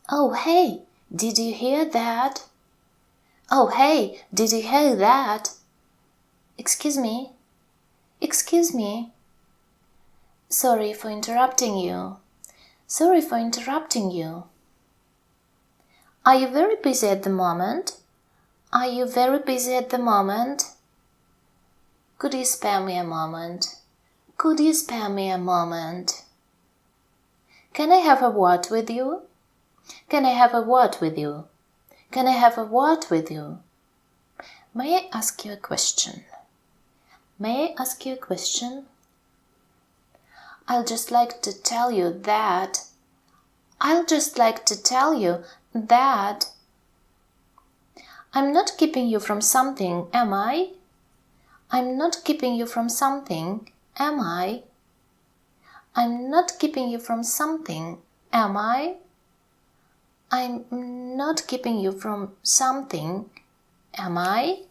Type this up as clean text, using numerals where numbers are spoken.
Oh, hey, did you hear that? Oh, hey, did you hear that? Excuse me? Excuse me? Sorry for interrupting you. Sorry for interrupting you. Are you very busy at the moment? Are you very busy at the moment? Could you spare me a moment? Could you spare me a moment? Can I have a word with you? Can I have a word with you? Can I have a word with you? May I ask you a question? May I ask you a question? I'll just like to tell you that. I'll just like to tell you that. I'm not keeping you from something, am I? I'm not keeping you from something, am I? I'm not keeping you from something, am I? I'm not keeping you from something, am I?